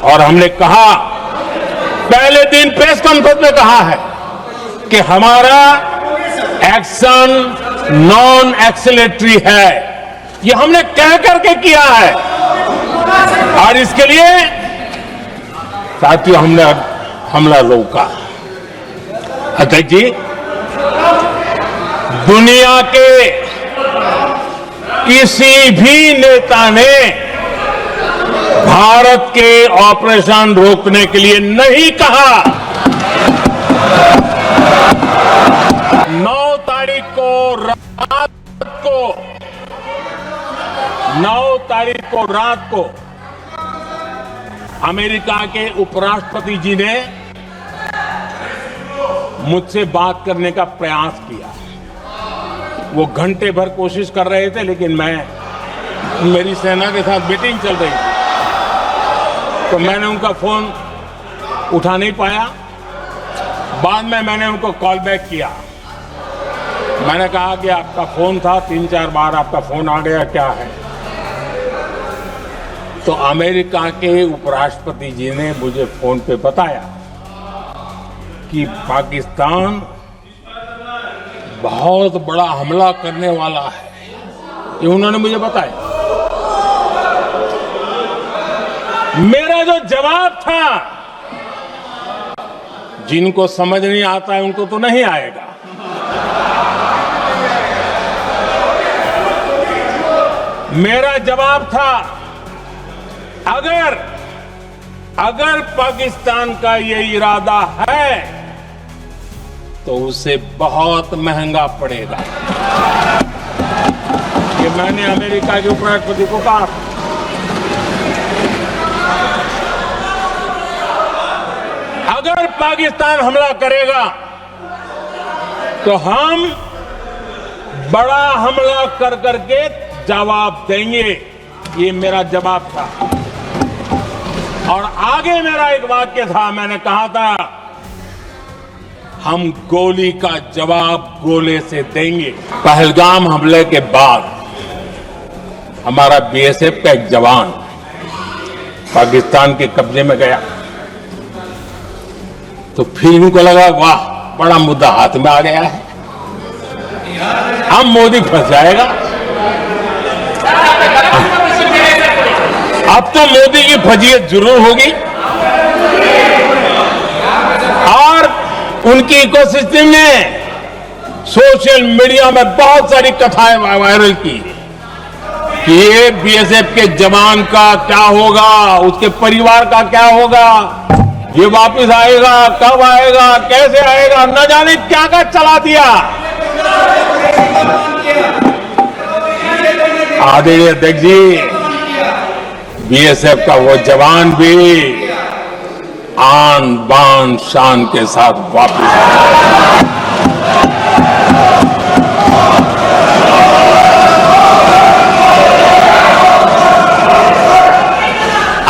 और हमने कहा, पहले दिन प्रेस कॉन्फ्रेंस में कहा है कि हमारा एक्शन नॉन एक्सीलरेटरी है। ये हमने कह करके किया है और इसके लिए साथियों हमने हमला रोका। अध्यक्ष जी, दुनिया के किसी भी नेता ने भारत के ऑपरेशन रोकने के लिए नहीं कहा। 9 तारीख को रात को अमेरिका के उपराष्ट्रपति जी ने मुझसे बात करने का प्रयास किया। वो घंटे भर कोशिश कर रहे थे, लेकिन मेरी सेना के साथ मीटिंग चल रही थी, तो मैंने उनका फोन उठा नहीं पाया। बाद में मैंने उनको कॉल बैक किया। मैंने कहा कि आपका फोन था, 3-4 बार आपका फोन आ गया, क्या है? तो अमेरिका के उपराष्ट्रपति जी ने मुझे फोन पे बताया कि पाकिस्तान बहुत बड़ा हमला करने वाला है। ये उन्होंने मुझे बताया। मेरा जो जवाब था, जिनको समझ नहीं आता है उनको तो नहीं आएगा। मेरा जवाब था, अगर पाकिस्तान का ये इरादा है तो उसे बहुत महंगा पड़ेगा। ये मैंने अमेरिका के उपराष्ट्रपति को कहा। अगर पाकिस्तान हमला करेगा तो हम बड़ा हमला कर करके जवाब देंगे। ये मेरा जवाब था। और आगे मेरा एक वाक्य था, मैंने कहा था, हम गोली का जवाब गोले से देंगे। पहलगाम हमले के बाद हमारा बीएसएफ का एक जवान पाकिस्तान के कब्जे में गया, तो फिर उनको लगा, वाह, बड़ा मुद्दा हाथ में आ गया है, अब मोदी फंस जाएगा। अब तो मोदी की फजीयत जरूर होगी। और उनकी इकोसिस्टम ने सोशल मीडिया में बहुत सारी कथाएं वायरल की कि ये बीएसएफ के जवान का क्या होगा, उसके परिवार का क्या होगा, ये वापस आएगा, कब आएगा, कैसे आएगा, न जाने क्या क्या चला दिया। आदरणीय अध्यक्ष जी, बीएसएफ का वो जवान भी आन बान शान के साथ वापस आया।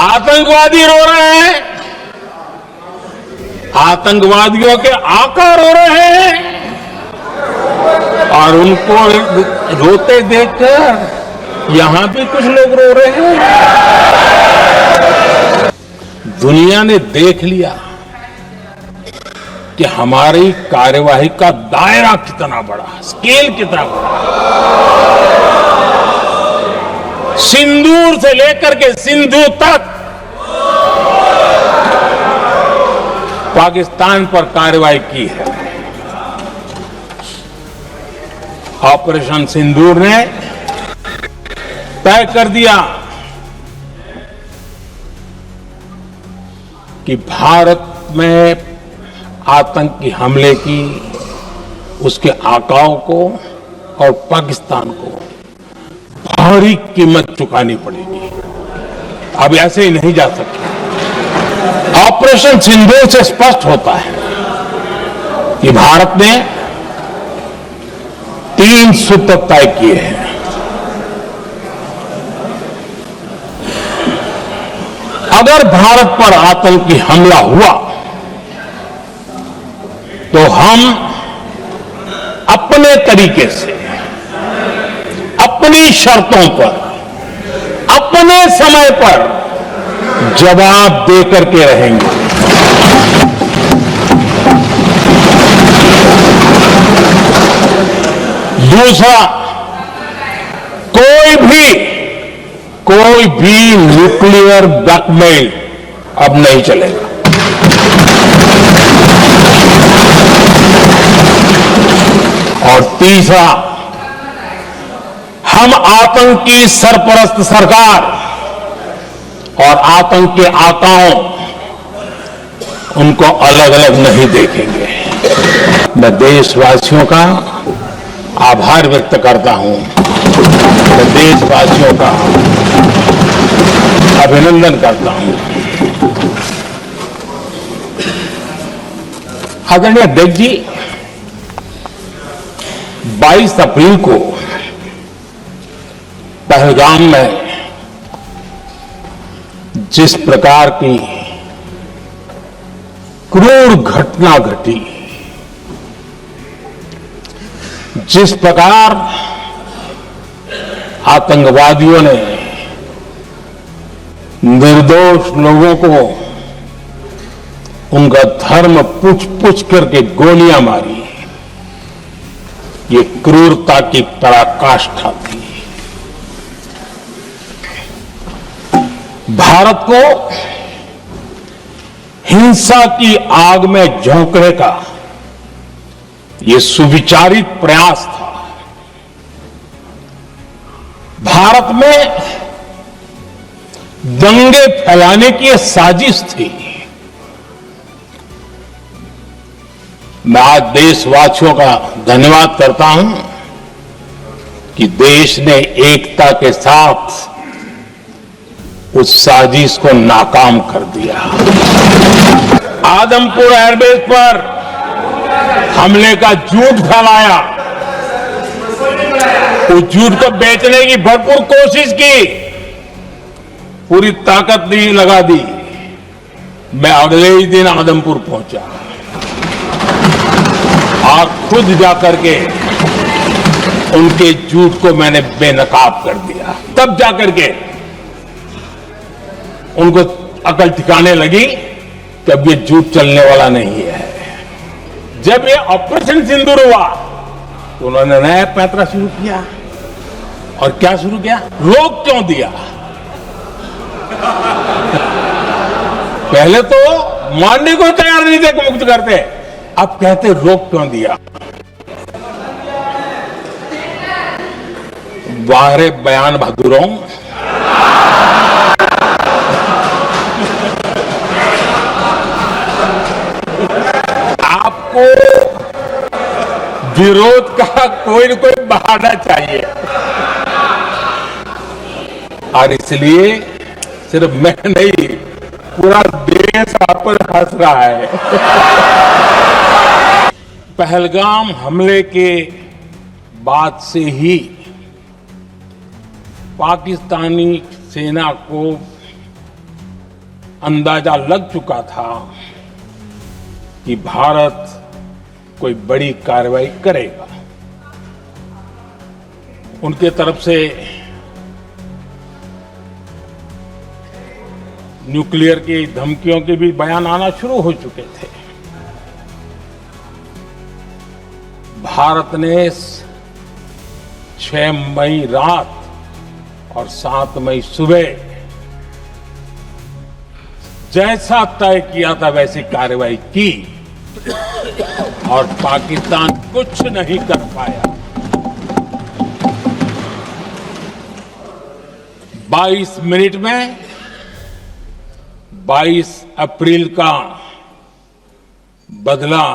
आतंकवादी रो रहे हैं, आतंकवादियों के आका रो रहे हैं, और उनको रोते देखकर यहां भी कुछ लोग रो रहे हैं। दुनिया ने देख लिया कि हमारी कार्यवाही का दायरा कितना बड़ा, स्केल कितना बड़ा। सिंदूर से लेकर के सिंधु तक पाकिस्तान पर कार्रवाई की है। ऑपरेशन सिंदूर ने तय कर दिया कि भारत में आतंकी हमले की उसके आकाओं को और पाकिस्तान को भारी कीमत चुकानी पड़ेगी। अब ऐसे ही नहीं जा सकते। ऑपरेशन सिंदूर से स्पष्ट होता है कि भारत ने 3 सूत्र तय किए हैं। अगर भारत पर आतंकी हमला हुआ तो हम अपने तरीके से, अपनी शर्तों पर, अपने समय पर जवाब देकर के रहेंगे। दूसरा, कोई भी न्यूक्लियर ब्लैकमेल अब नहीं चलेगा। और तीसरा, हम आतंक की सरपरस्त सरकार और आतंक के आकाओं उनको अलग अलग नहीं देखेंगे। मैं देशवासियों का आभार व्यक्त करता हूं। मैं देशवासियों का अभिनंदन करता हूं। आदरणीय अध्यक्ष जी, 22 अप्रैल को पहलगाम में जिस प्रकार की क्रूर घटना घटी, जिस प्रकार आतंकवादियों ने निर्दोष लोगों को उनका धर्म पूछ करके गोलियां मारी, ये क्रूरता की पराकाष्ठा थी। भारत को हिंसा की आग में झोंकने का ये सुविचारित प्रयास था। भारत में दंगे फैलाने की यह साजिश थी। मैं आज देशवासियों का धन्यवाद करता हूं कि देश ने एकता के साथ उस साजिश को नाकाम कर दिया। आदमपुर एयरबेस पर हमले का झूठ फैलाया, उस झूठ को बेचने की भरपूर कोशिश की, पूरी ताकत नहीं लगा दी। मैं अगले ही दिन आदमपुर पहुंचा, आज खुद जाकर के उनके झूठ को मैंने बेनकाब कर दिया। तब जाकर के उनको अकल ठिकाने लगी कि अब ये झूठ चलने वाला नहीं है। जब ये ऑपरेशन सिंदूर हुआ तो उन्होंने नया पैंतरा शुरू किया। और क्या शुरू किया? रोक क्यों दिया? पहले तो मानने को तैयार नहीं थे कि मुक्त करते, अब कहते रोक क्यों दिया? वाहरे बयान बहादुरों, आपको विरोध का कोई न कोई बहाना चाहिए, और इसलिए सिर्फ मैं नहीं, पूरा देश आप पर हंस रहा है। पहलगाम हमले के बाद से ही पाकिस्तानी सेना को अंदाजा लग चुका था कि भारत कोई बड़ी कार्रवाई करेगा। उनके तरफ से न्यूक्लियर की धमकियों के भी बयान आना शुरू हो चुके थे। भारत ने 6 मई रात और 7 मई सुबह जैसा तय किया था वैसी कार्रवाई की और पाकिस्तान कुछ नहीं कर पाया। 22 मिनट में 22 अप्रैल का बदला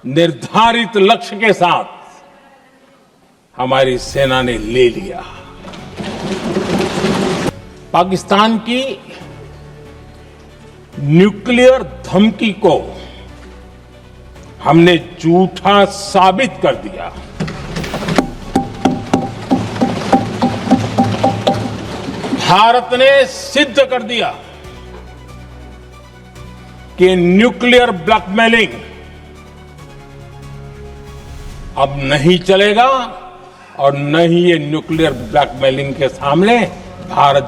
निर्धारित लक्ष्य के साथ हमारी सेना ने ले लिया। पाकिस्तान की न्यूक्लियर धमकी को हमने झूठा साबित कर दिया। भारत ने सिद्ध कर दिया कि न्यूक्लियर ब्लैकमेलिंग अब नहीं चलेगा और न ही ये न्यूक्लियर ब्लैकमेलिंग के सामने भारत